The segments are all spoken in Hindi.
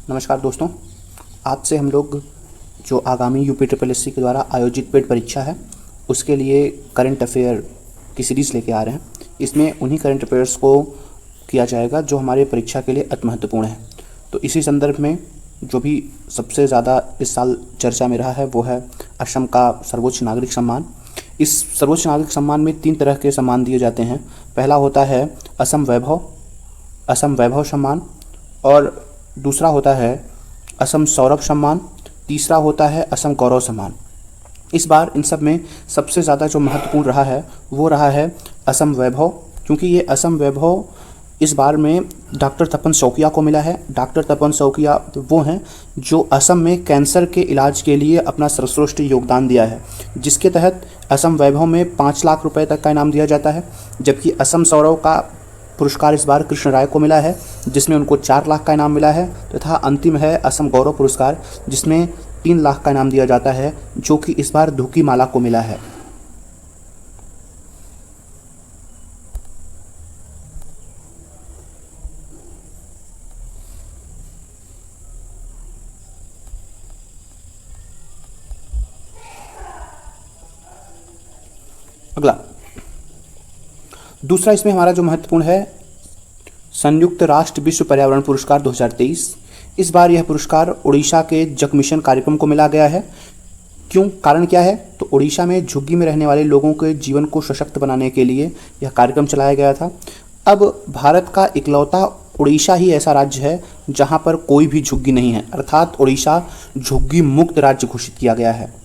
नमस्कार दोस्तों, आज से हम लोग जो आगामी यूपी ट्रिपल एससी के द्वारा आयोजित पेड परीक्षा है उसके लिए करंट अफेयर की सीरीज़ लेके आ रहे हैं। इसमें उन्हीं करंट अफेयर्स को किया जाएगा जो हमारे परीक्षा के लिए अति महत्वपूर्ण है। तो इसी संदर्भ में जो भी सबसे ज़्यादा इस साल चर्चा में रहा है वो है असम का सर्वोच्च नागरिक सम्मान। इस सर्वोच्च नागरिक सम्मान में 3 तरह के सम्मान दिए जाते हैं। पहला होता है असम वैभव सम्मान, और दूसरा होता है असम सौरभ सम्मान, तीसरा होता है असम गौरव सम्मान। इस बार इन सब में सबसे ज़्यादा जो महत्वपूर्ण रहा है वो रहा है असम वैभव, क्योंकि ये असम वैभव इस बार में डॉक्टर तपन शौकिया को मिला है। डॉक्टर तपन शौकिया वो हैं जो असम में कैंसर के इलाज के लिए अपना सर्वश्रेष्ठ योगदान दिया है, जिसके तहत असम वैभव में 5 लाख रुपए तक का इनाम दिया जाता है। जबकि असम सौरव का पुरस्कार इस बार कृष्ण राय को मिला है, जिसमें उनको 4 लाख का इनाम मिला है, तथा अंतिम है असम गौरव पुरस्कार, जिसमें 3 लाख का इनाम दिया जाता है, जो कि इस बार धुकी माला को मिला है। अगला दूसरा इसमें हमारा जो महत्वपूर्ण है संयुक्त राष्ट्र विश्व पर्यावरण पुरस्कार 2023। इस बार यह पुरस्कार उड़ीसा के जग मिशन कार्यक्रम को मिला गया है। कारण क्या है? तो उड़ीसा में झुग्गी में रहने वाले लोगों के जीवन को सशक्त बनाने के लिए यह कार्यक्रम चलाया गया था। अब भारत का इकलौता उड़ीसा ही ऐसा राज्य है जहां पर कोई भी झुग्गी नहीं है, अर्थात उड़ीसा झुग्गी मुक्त राज्य घोषित किया गया है।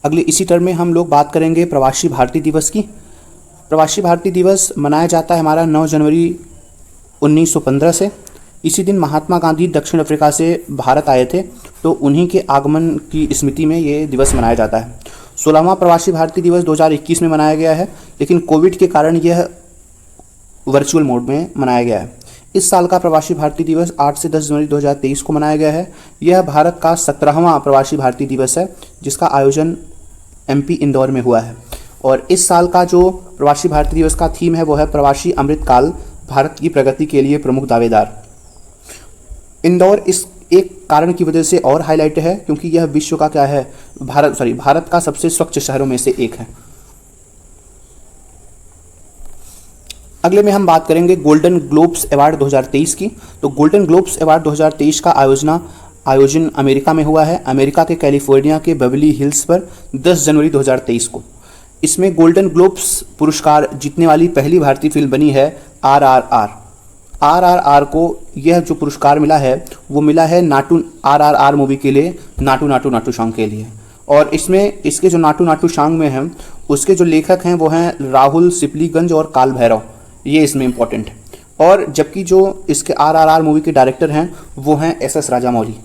अगले इसी टर्म में हम लोग बात करेंगे प्रवासी भारतीय दिवस की। प्रवासी भारतीय दिवस मनाया जाता है हमारा 9 जनवरी 1915 से। इसी दिन महात्मा गांधी दक्षिण अफ्रीका से भारत आए थे, तो उन्हीं के आगमन की स्मृति में ये दिवस मनाया जाता है। 16वां प्रवासी भारतीय दिवस 2021 में मनाया गया है, लेकिन कोविड के कारण यह वर्चुअल मोड में मनाया गया है। इस साल का प्रवासी भारतीय दिवस 8 से 10 जनवरी 2023 को मनाया गया है। यह भारत का 17वां प्रवासी भारतीय दिवस है, जिसका आयोजन एमपी इंदौर में हुआ है। और इस साल का जो प्रवासी भारतीय दिवस का थीम है वो है प्रवासी अमृतकाल, भारत की प्रगति के लिए प्रमुख दावेदार। इंदौर इस एक कारण की वजह से और हाईलाइट है क्योंकि यह विश्व का क्या है, भारत का सबसे स्वच्छ शहरों में से एक है। अगले में हम बात करेंगे गोल्डन ग्लोब्स अवार्ड 2023 की। तो गोल्डन ग्लोब्स अवार्ड 2023 का आयोजन अमेरिका में हुआ है, अमेरिका के कैलिफोर्निया के बेवरली हिल्स पर 10 जनवरी 2023 को। इसमें गोल्डन ग्लोब्स पुरस्कार जीतने वाली पहली भारतीय फिल्म बनी है आरआरआर को यह जो पुरस्कार मिला है वो मिला है आरआरआर मूवी के लिए, नाटू नाटू नाटू सॉन्ग के लिए। और इसमें इसके जो नाटू नाटू सॉन्ग में हैं उसके जो लेखक हैं वो हैं राहुल सिपलीगंज और काल भैरव, ये इसमें इम्पोर्टेंट है। और जबकि जो इसके आरआरआर मूवी के डायरेक्टर हैं वो हैं एसएस राजामौली।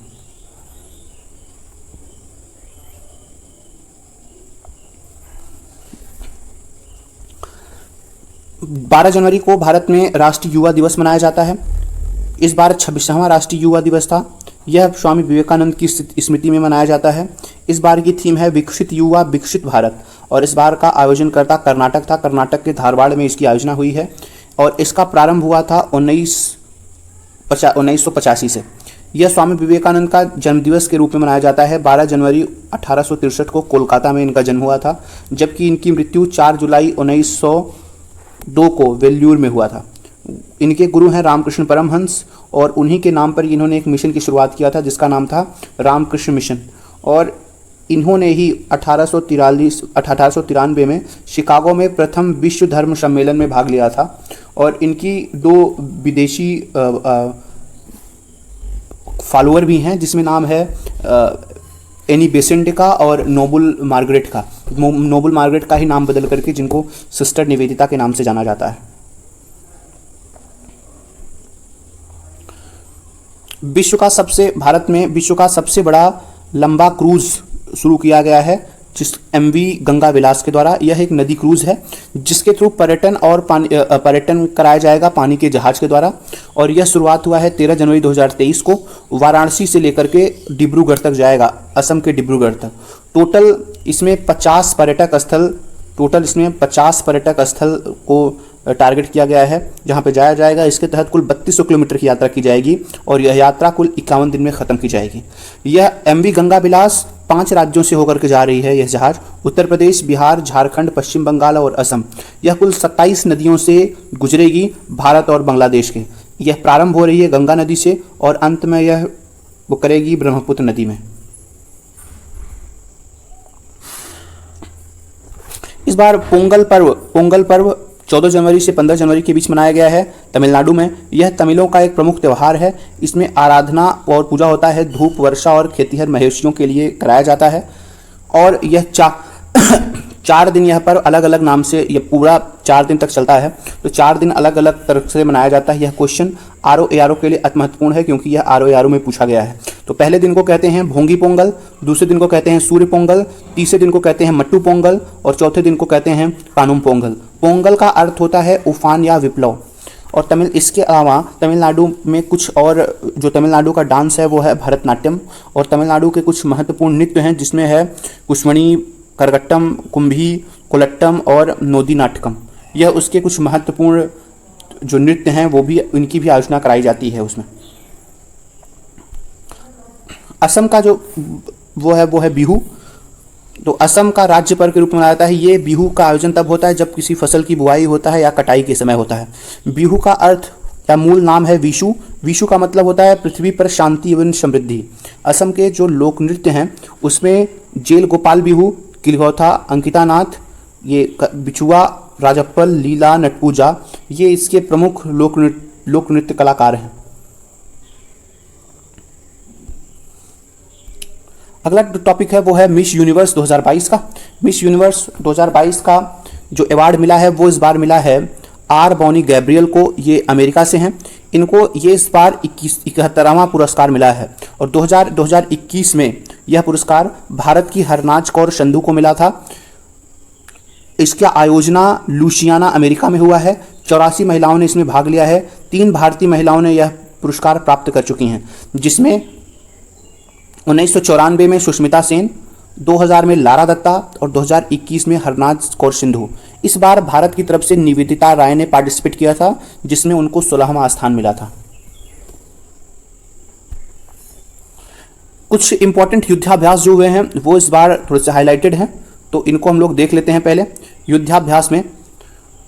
12 जनवरी को भारत में राष्ट्रीय युवा दिवस मनाया जाता है। इस बार 26वां राष्ट्रीय युवा दिवस था। यह स्वामी विवेकानंद की स्मृति में मनाया जाता है। इस बार की थीम है विकसित युवा विकसित भारत, और इस बार का आयोजनकर्ता कर्नाटक था। कर्नाटक के धारवाड़ में इसकी आयोजना हुई है और इसका प्रारंभ हुआ था 1985 से। यह स्वामी विवेकानंद का जन्मदिवस के रूप में मनाया जाता है। 12 जनवरी 1863 को कोलकाता में इनका जन्म हुआ था, जबकि इनकी मृत्यु 4 जुलाई 1902 को वेल्लूर में हुआ था। इनके गुरु हैं रामकृष्ण परमहंस, और उन्हीं के नाम पर इन्होंने एक मिशन की शुरुआत किया था जिसका नाम था रामकृष्ण मिशन। और इन्होंने ही 1893 में शिकागो में प्रथम विश्व धर्म सम्मेलन में भाग लिया था। और इनकी 2 विदेशी फॉलोअर भी हैं, जिसमें नाम है एनी बेसेंट का और नोबल मार्गरेट का। नोबल मार्गरेट का ही नाम बदल करके जिनको सिस्टर निवेदिता के नाम से जाना जाता है। भारत में विश्व का सबसे बड़ा लंबा क्रूज शुरू किया गया है, जिस एमवी गंगा विलास के द्वारा। यह एक नदी क्रूज है जिसके थ्रू पर्यटन कराया जाएगा पानी के जहाज के द्वारा। और यह शुरुआत हुआ है 13 जनवरी 2023 को। वाराणसी से लेकर के डिब्रूगढ़ तक जाएगा, असम के डिब्रूगढ़ तक। टोटल इसमें 50 पर्यटक स्थल को टारगेट किया गया है जहां पे जाया जाएगा। इसके तहत कुल 3200 किलोमीटर की यात्रा की जाएगी और यह यात्रा कुल 51 दिन में ख़त्म की जाएगी। यह MV गंगा विलास 5 राज्यों से होकर के जा रही है। यह जहाज उत्तर प्रदेश, बिहार, झारखंड, पश्चिम बंगाल और असम, यह कुल 27 नदियों से गुजरेगी भारत और बांग्लादेश के। यह प्रारंभ हो रही है गंगा नदी से और अंत में यह वो करेगी ब्रह्मपुत्र नदी में। इस बार पोंगल पर्व 14 जनवरी से 15 जनवरी के बीच मनाया गया है तमिलनाडु में। यह तमिलों का एक प्रमुख त्यौहार है। इसमें आराधना और पूजा होता है, धूप, वर्षा और खेतीहर मवेशियों के लिए कराया जाता है और यह 4 दिन यह पर्व अलग अलग नाम से, यह पूरा 4 दिन तक चलता है। तो 4 दिन अलग अलग तरह से मनाया जाता है। यह क्वेश्चन RO के लिए अति महत्वपूर्ण है क्योंकि यह RO में पूछा गया है। तो पहले दिन को कहते हैं भोंगी पोंगल, दूसरे दिन को कहते हैं सूर्य पोंगल, तीसरे दिन को कहते हैं मट्टू पोंगल और चौथे दिन को कहते हैं कानुम पोंगल। पोंगल का अर्थ होता है उफान या विप्लव। और इसके अलावा तमिलनाडु में कुछ और, जो तमिलनाडु का डांस है वो है भरतनाट्यम और तमिलनाडु के कुछ महत्वपूर्ण नृत्य हैं जिसमें है कुश्मणी, करगट्टम, कुंभी, कोलट्टम और नोदी नाटकम। यह उसके कुछ महत्वपूर्ण जो नृत्य हैं वो भी, इनकी भी आयोजना कराई जाती है उसमें। असम का जो वो है बिहू। तो असम का राज्य पर्व के रूप में मनाया जाता है। ये बिहू का आयोजन तब होता है जब किसी फसल की बुआई होता है या कटाई के समय होता है। बिहू का अर्थ या मूल नाम है विशु। विशु का मतलब होता है पृथ्वी पर शांति एवं समृद्धि। असम के जो लोक नृत्य हैं उसमें जेल गोपाल बिहू, किलगौथा, अंकितानाथ, ये बिचुआ, राजप्पल, लीला, नटपूजा, ये इसके प्रमुख लोक नृत्य कलाकार हैं। अगला टॉपिक है वो है मिस यूनिवर्स 2022 का। मिस यूनिवर्स 2022 का जो अवार्ड मिला है वो इस बार मिला है R. बॉनी गैब्रियल को। ये अमेरिका से हैं। इनको ये इस बार 71वां पुरस्कार मिला है और 2021 में यह पुरस्कार भारत की हरनाज कौर संधू को मिला था। इसका आयोजना लुसियाना अमेरिका में हुआ है। 84 महिलाओं ने इसमें भाग लिया है। 3 भारतीय महिलाओं ने यह पुरस्कार प्राप्त कर चुकी हैं, जिसमें 1994 में सुष्मिता सेन, 2000 में लारा दत्ता और 2021 में हरनाज कौर सिंधु। इस बार भारत की तरफ से निवेदिता राय ने पार्टिसिपेट किया था जिसमें उनको 16वां स्थान मिला था। कुछ इंपॉर्टेंट युद्धाभ्यास जो हुए हैं वो इस बार थोड़े से हाईलाइटेड हैं, तो इनको हम लोग देख लेते हैं। पहले युद्धाभ्यास में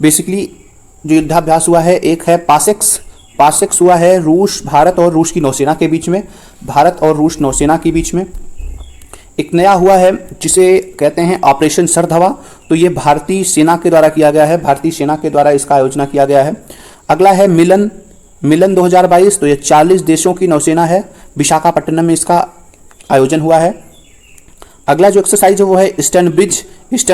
बेसिकली जो युद्धाभ्यास हुआ है, एक है पासेक्स हुआ है रूस, भारत और रूस की नौसेना के बीच में। भारत और रूस नौसेना के बीच में एक नया हुआ है जिसे कहते हैं ऑपरेशन सरधवा। तो ये भारतीय सेना के द्वारा किया गया है, भारतीय सेना के द्वारा इसका आयोजना किया गया है। अगला है मिलन 2022। तो ये 40 देशों की नौसेना है, विशाखापट्टनम में इसका आयोजन हुआ है। अगला जो एक्सरसाइज है वो है ईस्टर्न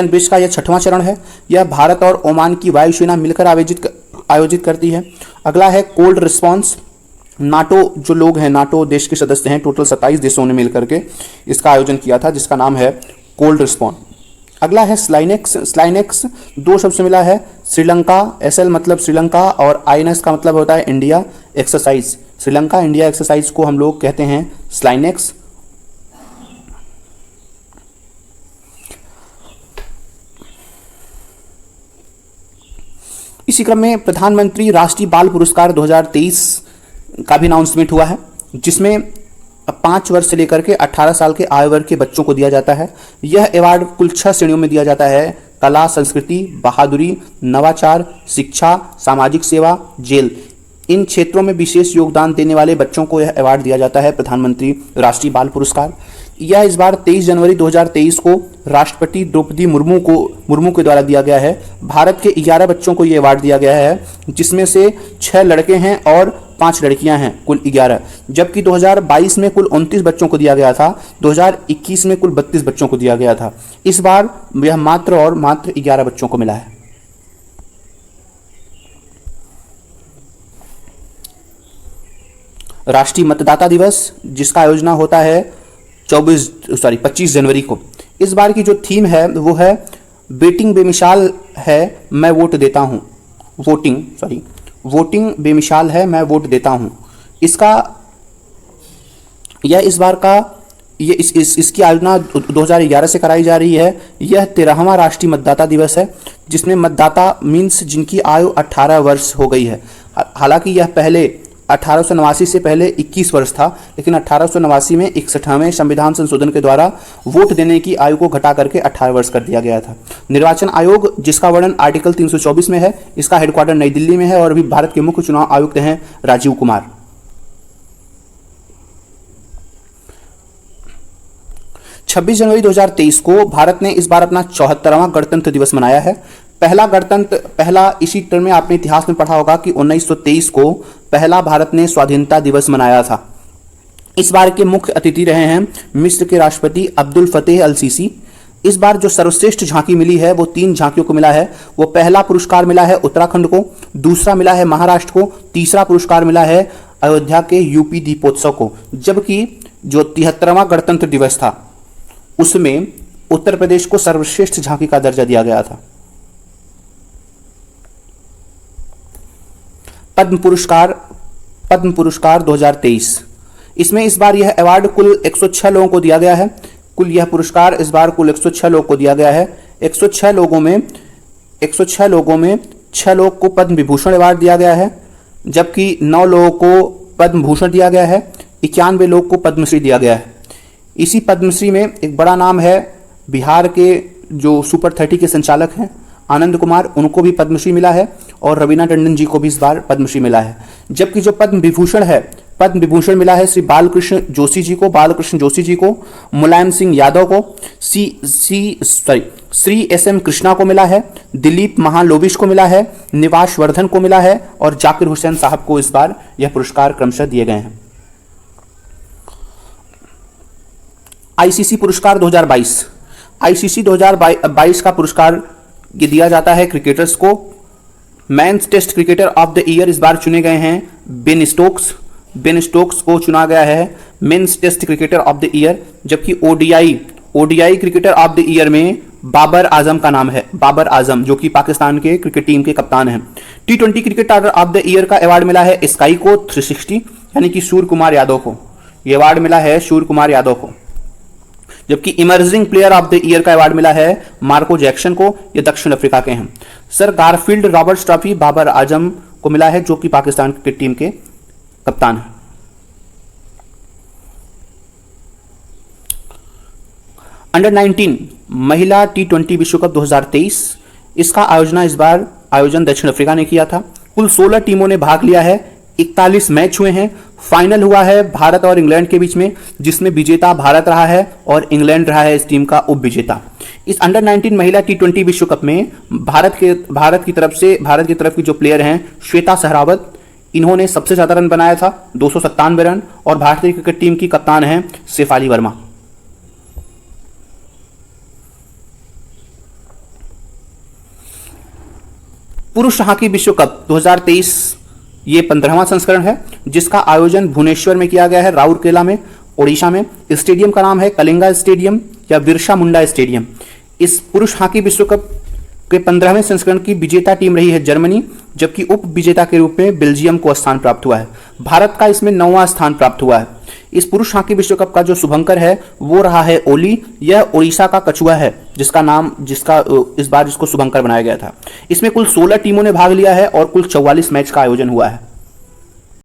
ब्रिज का यह 6वां चरण है। यह भारत और ओमान की वायुसेना मिलकर आयोजित करती है। अगला है कोल्ड रिस्पॉन्स। नाटो जो लोग हैं, नाटो देश के सदस्य हैं, टोटल 27 देशों ने मिलकर के इसका आयोजन किया था जिसका नाम है कोल्ड रिस्पॉन्स। अगला है स्लाइनेक्स 2 शब्द से मिला है। श्रीलंका, SL मतलब श्रीलंका और INS का मतलब होता है India exercise. Sri Lanka India exercise को हम लोग कहते हैं स्लाइनेक्स। इसी क्रम में प्रधानमंत्री राष्ट्रीय बाल पुरस्कार 2023 का भी अनाउंसमेंट हुआ है, जिसमें 5 वर्ष से लेकर के 18 साल के आयु वर्ग के बच्चों को दिया जाता है। यह अवार्ड कुल 6 श्रेणियों में दिया जाता है: कला, संस्कृति, बहादुरी, नवाचार, शिक्षा, सामाजिक सेवा, जेल। इन क्षेत्रों में विशेष योगदान देने वाले बच्चों को यह अवार्ड दिया जाता है, प्रधानमंत्री राष्ट्रीय बाल पुरस्कार। यह इस बार 23 जनवरी 2023 को राष्ट्रपति द्रौपदी मुर्मू के द्वारा दिया गया है। भारत के 11 बच्चों को यह अवार्ड दिया गया है, जिसमें से 6 लड़के हैं और 5 लड़कियां हैं, कुल 11। जबकि 2022 में कुल 29 बच्चों को दिया गया था, 2021 में कुल 32 बच्चों को दिया गया था। इस बार यह मात्र 11 बच्चों को मिला है। राष्ट्रीय मतदाता दिवस, जिसका आयोजना होता है 25 जनवरी को। इस बार की जो थीम है वो है वोटिंग बेमिसाल है मैं वोट देता हूँ। वोटिंग बेमिसाल है मैं वोट देता हूँ। यह इस बार का ये इसकी आयोजना 2011 से कराई जा रही है। यह 13वां राष्ट्रीय मतदाता दिवस है, जिसमें मतदाता मीन्स जिनकी आयु 18 वर्ष हो गई है। हालांकि यह पहले 1889 से पहले 21 वर्ष था, लेकिन 1889 में 61वें संविधान संशोधन के द्वारा वोट देने की आयु को घटा करके 18 वर्ष कर दिया गया था। निर्वाचन आयोग, जिसका वर्णन आर्टिकल 324 में है, इसका हेडक्वार्टर नई दिल्ली में है और अभी भारत के मुख्य चुनाव आयुक्त हैं राजीव कुमार। 26 जनवरी 2023 को भारत ने इस बार अपना 74वां गणतंत्र दिवस मनाया है। पहला इसी टर्म में आपने इतिहास में पढ़ा होगा कि 1923 को पहला भारत ने स्वाधीनता दिवस मनाया था। इस बार के मुख्य अतिथि रहे हैं मिस्र के राष्ट्रपति अब्दुल फतेह अल सीसी। इस बार जो सर्वश्रेष्ठ झांकी मिली है वो 3 झांकियों को मिला है। वो पहला पुरस्कार मिला है उत्तराखंड को, दूसरा मिला है महाराष्ट्र को, तीसरा पुरस्कार मिला है अयोध्या के यूपी दीपोत्सव को। जबकि जो 73वां गणतंत्र दिवस था उसमें उत्तर प्रदेश को सर्वश्रेष्ठ झांकी का दर्जा दिया गया था। पद्म पुरस्कार 2023, इसमें इस बार यह अवार्ड कुल 106 लोगों को दिया गया है। कुल यह पुरस्कार इस बार कुल 106 लोगों को दिया गया है। 106 लोगों में 6 लोग को पद्म विभूषण अवार्ड दिया गया है, जबकि 9 लोगों को पद्म भूषण दिया गया है, 91 लोग को पद्मश्री दिया गया है। इसी पद्मश्री में एक बड़ा नाम है बिहार के जो सुपर 30 के संचालक हैं आनंद कुमार, उनको भी पद्मश्री मिला है और रवीना टंडन जी को भी इस बार पद्मश्री मिला है। जबकि जो पद्म विभूषण मिला है श्री बालकृष्ण जोशी जी को, मुलायम सिंह यादव को, श्री SM कृष्णा को मिला है, दिलीप महालोबिश को मिला है, निवास वर्धन को मिला है और जाकिर हुसैन साहब को इस बार यह पुरस्कार क्रमशः दिए गए हैं। ICC पुरस्कार 2022 का पुरस्कार ये दिया जाता है क्रिकेटर्स को। Men's test cricketer of the year इस बार चुने गए हैं बेन स्टोक्स को चुना गया है men's test cricketer of the year. जबकि ODI cricketer of the year में बाबर आजम का नाम है, बाबर आजम, जो कि पाकिस्तान के क्रिकेट टीम के कप्तान हैं। T20 cricketer of the year का अवार्ड मिला है स्काई को 360 यानी कि सूर्य कुमार यादव को, यह अवार्ड मिला है सूर्य कुमार यादव को। जबकि emerging player of the year का अवार्ड मिला है मार्को जैक्सन को, ये दक्षिण अफ्रीका के हैं। Sir Garfield Roberts trophy Babar Azam को मिला है, जो कि पाकिस्तान क्रिकेट टीम के कप्तान हैं। अंडर 19 महिला T20 विश्व कप 2023, इसका आयोजन दक्षिण अफ्रीका ने किया था। कुल 16 टीमों ने भाग लिया है, 41 मैच हुए हैं। फाइनल हुआ है भारत और इंग्लैंड के बीच में, जिसमें विजेता भारत रहा है और इंग्लैंड रहा है इस टीम का उप विजेता। इस अंडर 19 महिला T20 विश्व कप में भारत की तरफ की जो प्लेयर हैं श्वेता सहरावत, इन्होंने सबसे ज्यादा रन बनाया था 297 रन और भारतीय क्रिकेट टीम की कप्तान हैं शेफाली वर्मा। पुरुष हॉकी विश्व कप 2023 ये 15वां संस्करण है, जिसका आयोजन भुवनेश्वर में किया गया है, राउरकेला में, ओडिशा में। स्टेडियम का नाम है कलिंगा स्टेडियम या बिरसा मुंडा स्टेडियम। इस पुरुष हॉकी विश्व कप के 15वें संस्करण की विजेता टीम रही है जर्मनी, जबकि उप विजेता के रूप में बेल्जियम को स्थान प्राप्त हुआ है। भारत का इसमें 9वां स्थान प्राप्त हुआ है। इस पुरुष हॉकी विश्व कप का जो शुभंकर है वो रहा है ओली, यह ओडिशा का कछुआ है, जिसका इस बार इसको शुभंकर बनाया गया था। इसमें कुल 16 टीमों ने भाग लिया है और कुल 44 मैच का आयोजन हुआ है।